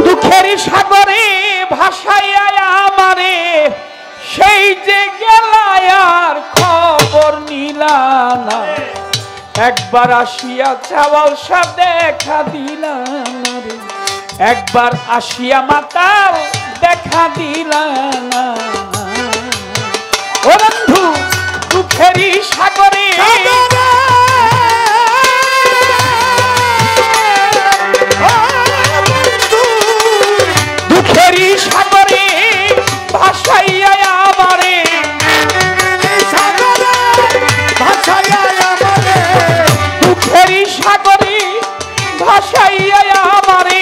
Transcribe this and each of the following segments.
দুঃখেরই সাগরে ভাসাইয়া আমারে সেই যে গেলায়ার খবর নিলা না একবার আসিয়া চাওয়াল সাথ দেখা দিলা না রে একবার আসিয়া মাতাল দেখা দিলা না ও বন্ধু দুঃখেরই সাগরে দুঃখেরই সাগরে ভাসাইয়া আমারে দুঃখেরই সাগরে ভাসাইয়া আমারে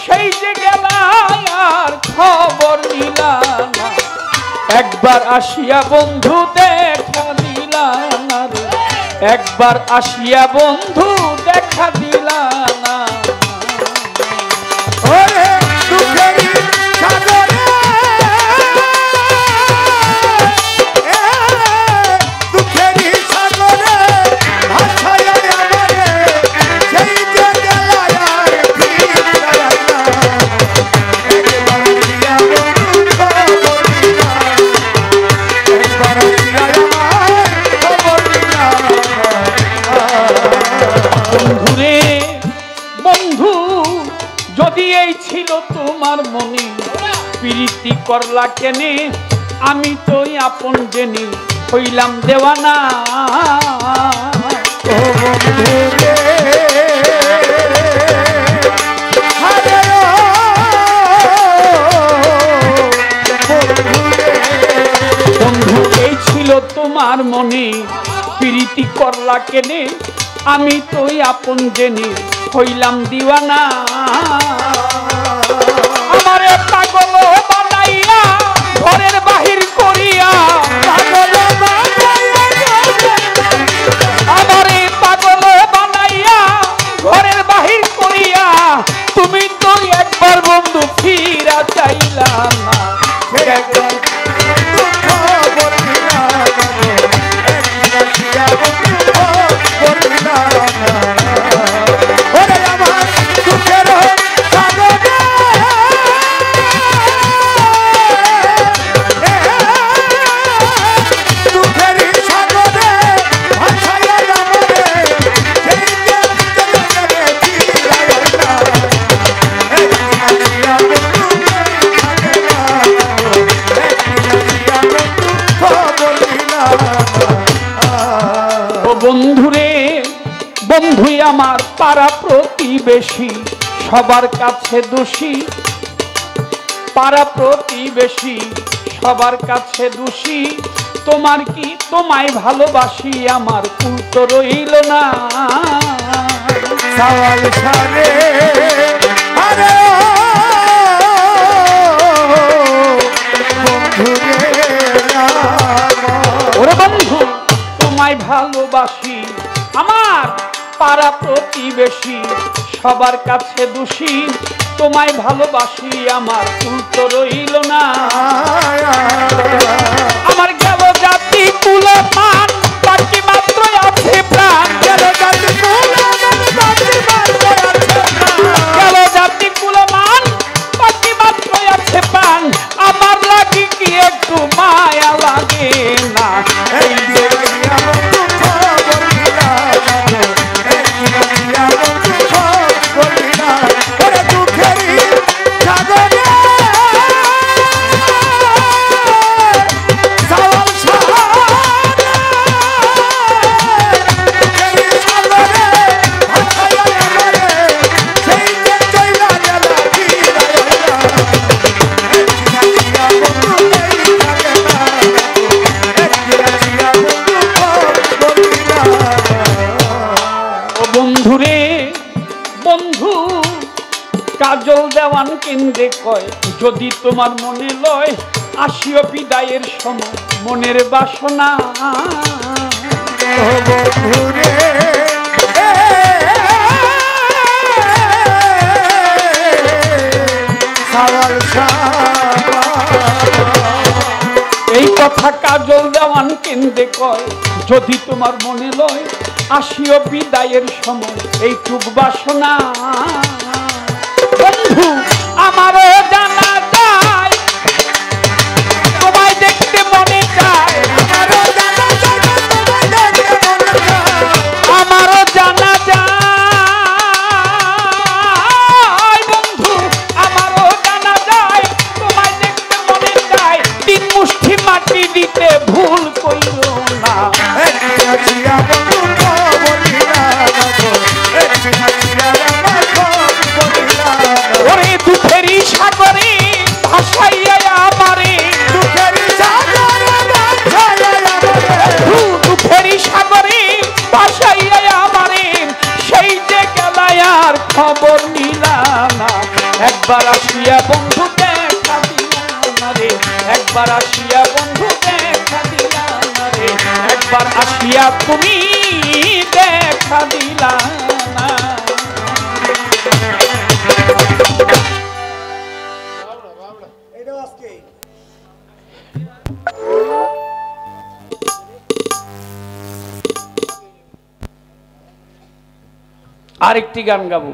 সেই যে গেলায়ার খবর নিলা না একবার আসিয়া বন্ধু দেখা দিলা না রে একবার আসিয়া বন্ধু দেখা দিলা না ওরে দুঃখেরই সাগরে দুঃখেরই সাগরে ভাসাইয়া আমারে সেই যে গেলায়ার ফিরাইয়া একবার আসিয়া বন্ধু খবর নিলা একবার আসিয়া আমার খবর নিলা বন্ধুরে বন্ধু যদি এই ছিল তোমার মনে প্রীতি করলা কেনে আমি তো আপন জেনে হইলাম দেওয়ানা ও বন্ধুরে বন্ধু এই ছিল তোমার মনে প্রীতি করলা কেনে আমি তো আপন জেনে হইলাম দিওয়ানা আমারে পাগল বানাইয়া ঘরের বাহির করিয়া আমারে পাগল বানাইয়া ঘরের বাহির করিয়া তুমি তো একবার বন্ধু ফিরা চাইলা না বন্ধুরে বন্ধুই আমার পাড়া প্রতিবেশী সবার কাছে দোষী পাড়া প্রতিবেশী সবার কাছে দোষী তোমার কি তোমায় ভালোবাসি আমার কুল তো রইল না সওয়াল সারে আরে বন্ধুরে ওরে বন্ধু তোমায় ভালোবাসি আমার পাড়া প্রতিবেশী সবার কাছে দোষী তোমায় ভালোবাসি আমার কুল তো রইল না আমার গেল জাতি কুলে মান বাকি মাত্র আছে প্রাণ গেল জাতি কুলে মান বাকি মাত্র আছে প্রাণ আমার লাগি কি একটু মায়া লাগে না এই দেওয়ান কেন্দ্রে কয় যদি তোমার মনে লয় আসিও বিদায়ের সময় মনের বাসনা এই কথা কাজল দেওয়ান কেন্দ্রে কয় যদি তোমার মনে লয় আসিও বিদায়ের সময় এইটুক বাসনা বন্ধু আমারও জানা যায় তোমায় দেখতে মনে চায় আমারও জানা যায় বন্ধু আমারও জানা যায় তোমায় দেখতে মনে চায় তিন মুষ্টি মাটি দিতে ভুল কইল না ওরে দুঃখেরই সাগরে ভাসাইয়া আমারে দুঃখেরই সাগরে ভাসাইয়া আমারে সেই যে গেলায় আর খবর নিলা না একবার আসিয়া বন্ধু দেখা দিলা না রে একবার আসিয়া বন্ধু দেখা দিলা না রে একবার আসিয়া তুমি দেখা দিলা না আরেকটি গান গাবো